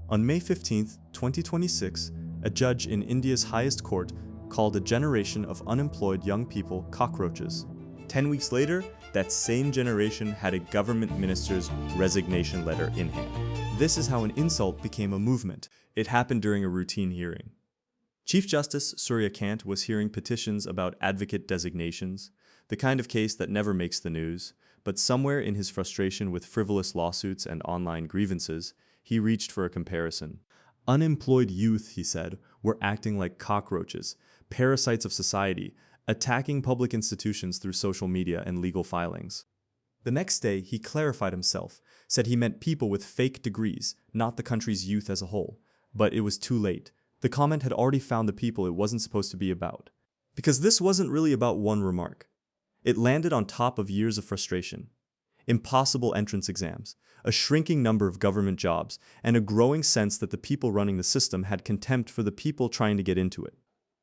On May 15, 2026, a judge in India's highest court called a generation of unemployed young people cockroaches. 10 weeks later, that same generation had a government minister's resignation letter in hand. This is how an insult became a movement. It happened during a routine hearing. Chief Justice Surya Kant was hearing petitions about advocate designations, the kind of case that never makes the news, but somewhere in his frustration with frivolous lawsuits and online grievances, he reached for a comparison. Unemployed youth, he said, were acting like cockroaches, parasites of society, attacking public institutions through social media and legal filings. The next day, he clarified himself, said he meant people with fake degrees, not the country's youth as a whole. But it was too late. The comment had already found the people it wasn't supposed to be about. Because this wasn't really about one remark. It landed on top of years of frustration. Impossible entrance exams, a shrinking number of government jobs, and a growing sense that the people running the system had contempt for the people trying to get into it.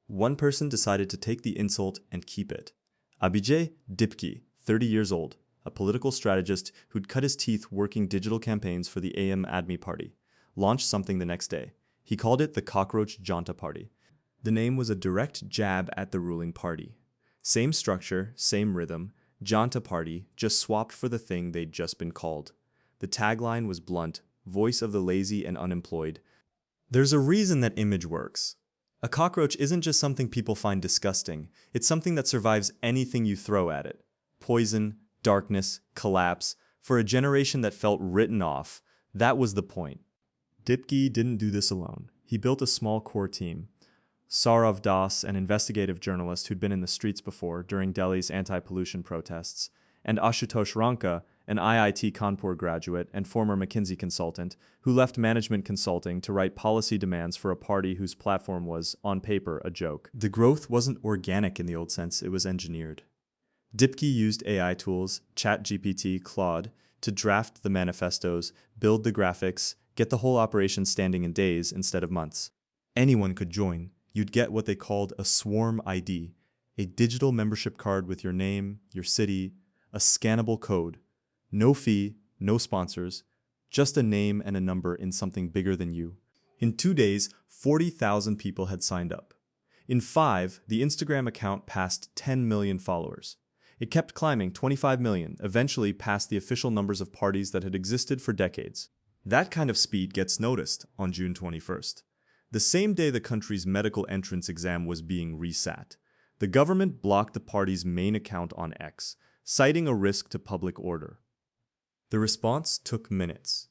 One person decided to take the insult and keep it. Abhijay Dipki, 30 years old, a political strategist who'd cut his teeth working digital campaigns for the Aam Aadmi Party, launched something the next day. He called it the Cockroach Janta Party. The name was a direct jab at the ruling party. Same structure, same rhythm, Janta Party, just swapped for the thing they'd just been called. The tagline was blunt, voice of the lazy and unemployed. There's a reason that image works. A cockroach isn't just something people find disgusting, it's something that survives anything you throw at it. Poison, darkness, collapse. For a generation that felt written off, that was the point. Dipki didn't do this alone. He built a small core team. Saurav Das, an investigative journalist who'd been in the streets before during Delhi's anti-pollution protests, and Ashutosh Ranka, an IIT Kanpur graduate and former McKinsey consultant, who left management consulting to write policy demands for a party whose platform was, on paper, a joke. The growth wasn't organic in the old sense, it was engineered. Dipki used AI tools, ChatGPT, Claude, to draft the manifestos, build the graphics, get the whole operation standing in days instead of months. Anyone could join. You'd get what they called a swarm ID, a digital membership card with your name, your city, a scannable code. No fee, no sponsors, just a name and a number in something bigger than you. In 2 days, 40,000 people had signed up. In 5, the Instagram account passed 10 million followers. It kept climbing, 25 million, eventually past the official numbers of parties that had existed for decades. That kind of speed gets noticed on June 21st. The same day the country's medical entrance exam was being resat, the government blocked the party's main account on X, citing a risk to public order. The response took minutes.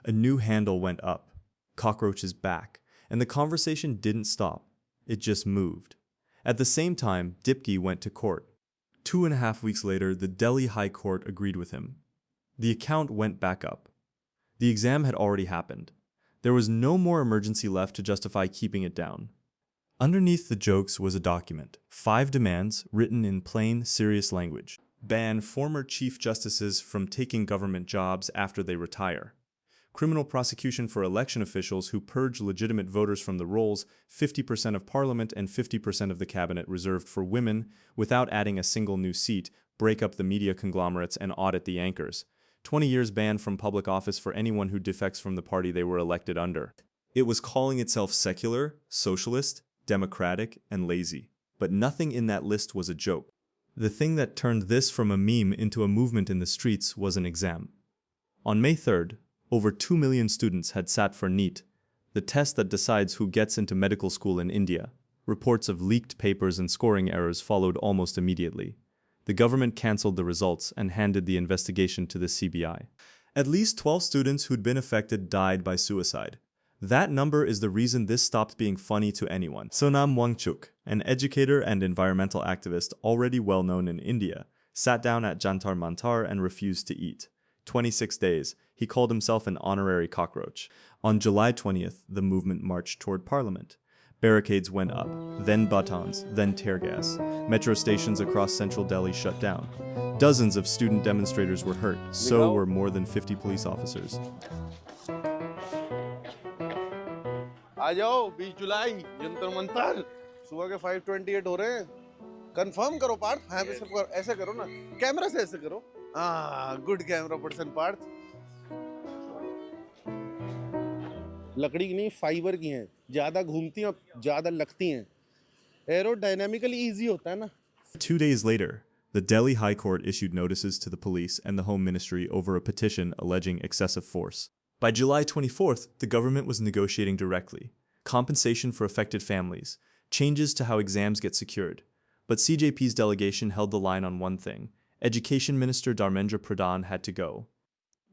A new handle went up, Cockroach is back, and the conversation didn't stop. It just moved. At the same time, Dipki went to court. 2.5 weeks later, the Delhi High Court agreed with him. The account went back up. The exam had already happened. There was no more emergency left to justify keeping it down. Underneath the jokes was a document, 5 demands written in plain, serious language. Ban former chief justices from taking government jobs after they retire. Criminal prosecution for election officials who purge legitimate voters from the rolls, 50% of parliament and 50% of the cabinet reserved for women, without adding a single new seat, break up the media conglomerates and audit the anchors. 20 years ban from public office for anyone who defects from the party they were elected under. It was calling itself secular, socialist, democratic, and lazy. But nothing in that list was a joke. The thing that turned this from a meme into a movement in the streets was an exam. On May 3rd, over 2 million students had sat for NEET, the test that decides who gets into medical school in India. Reports of leaked papers and scoring errors followed almost immediately. The government cancelled the results and handed the investigation to the CBI. At least 12 students who'd been affected died by suicide. That number is the reason this stopped being funny to anyone. Sonam Wangchuk, an educator and environmental activist already well known in India, sat down at Jantar Mantar and refused to eat. 26 days, he called himself an honorary cockroach. On July 20th, the movement marched toward Parliament. Barricades went up, then batons, then tear gas. Metro stations across central Delhi shut down. Dozens of student demonstrators were hurt, so were more than 50 police officers. आ जाओ 20 जुलाई जंतर मंतर सुबह के 5:28 हो रहे हैं confirm करो पार्थ हाँ पे सब ऐसे करो ना कैमरा से ऐसे करो गुड कैमरा पर्सन पार्थ लकड़ी की नहीं, फाइबर की हैं, ज़्यादा घूमती हैं और ज़्यादा लगती हैं, एरोडायनेमिकली ईजी होता है ना। 2 days later, the Delhi High Court issued notices to the police and the Home Ministry over a petition alleging excessive force. By July 24th, the government was negotiating directly. Compensation for affected families, changes to how exams get secured. But CJP's delegation held the line on one thing. Education Minister Dharmendra Pradhan had to go.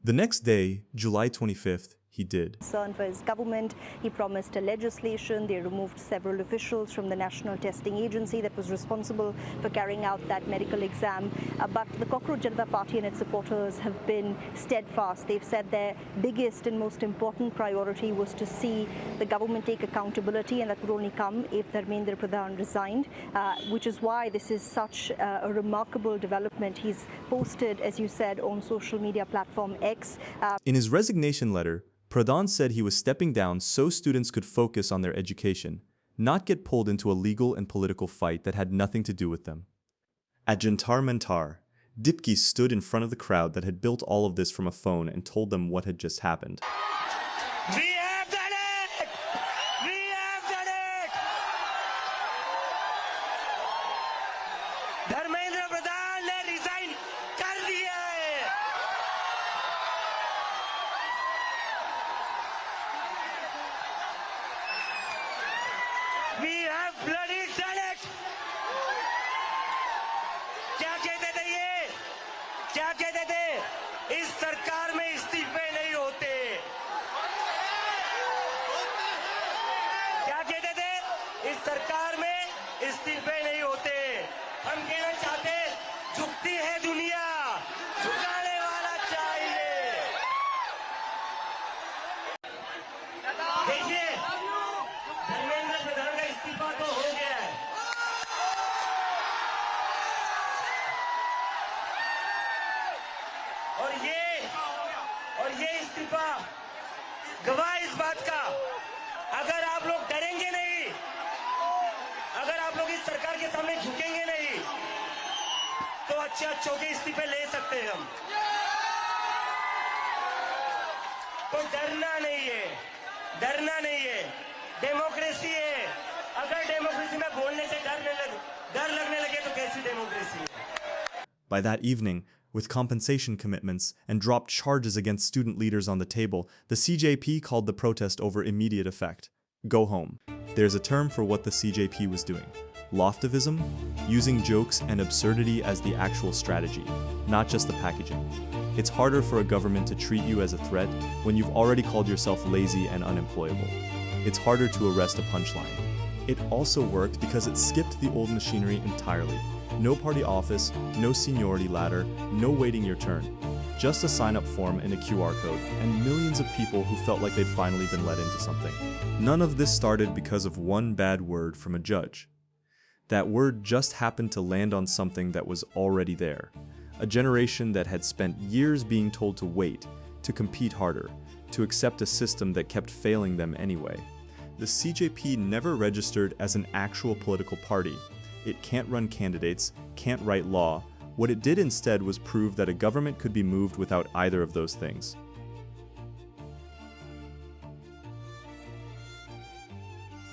The next day, July 25th, he did. Concern for his government. He promised a legislation. They removed several officials from the National Testing Agency that was responsible for carrying out that medical exam. But the Cockroach Revolt Party and its supporters have been steadfast. They've said their biggest and most important priority was to see the government take accountability, and that would only come if Dharmendra Pradhan resigned, which is why this is such a remarkable development. He's posted, as you said, on social media platform X. In his resignation letter, Pradhan said he was stepping down so students could focus on their education, not get pulled into a legal and political fight that had nothing to do with them. At Jantar Mantar, Dipki stood in front of the crowd that had built all of this from a phone and told them what had just happened. We have done it! We have done it! Dharmendra Pradhan ने resign कर दिया है। We have bloody done it! क्या कहते थे ये? क्या कहते थे? इस सरकार में इस्तीफे नहीं होते। क्या कहते थे? इस सरकार में इस्तीफे नहीं होते। हम कहना चाहते, झुकती है दुनिया, झुकाने वाला चाहिए। देखिए, धर्मेंद्र प्रधान का इस्तीफा तो हो गया है। और ये इस्तीफा गवाह इस बात का, अगर आप लोग डरेंगे नहीं, अगर आप लोग इस सरकार के सामने झुकेंगे नहीं, तो अच्छे के इस्तीफे ले सकते हैं हम। तो डरना नहीं है, डरना नहीं है। डेमोक्रेसी है। अगर डेमोक्रेसी में बोलने से डर लगने लगे तो कैसी डेमोक्रेसी है? By that evening, with compensation commitments and dropped charges against student leaders on the table, the CJP called the protest over immediate effect. Go home. There's a term for what the CJP was doing. Loftivism, using jokes and absurdity as the actual strategy, not just the packaging. It's harder for a government to treat you as a threat when you've already called yourself lazy and unemployable. It's harder to arrest a punchline. It also worked because it skipped the old machinery entirely. No party office, no seniority ladder, no waiting your turn. Just a sign-up form and a QR code, and millions of people who felt like they'd finally been let into something. None of this started because of one bad word from a judge. That word just happened to land on something that was already there. A generation that had spent years being told to wait, to compete harder, to accept a system that kept failing them anyway. The CJP never registered as an actual political party. It can't run candidates, can't write law. What it did instead was prove that a government could be moved without either of those things.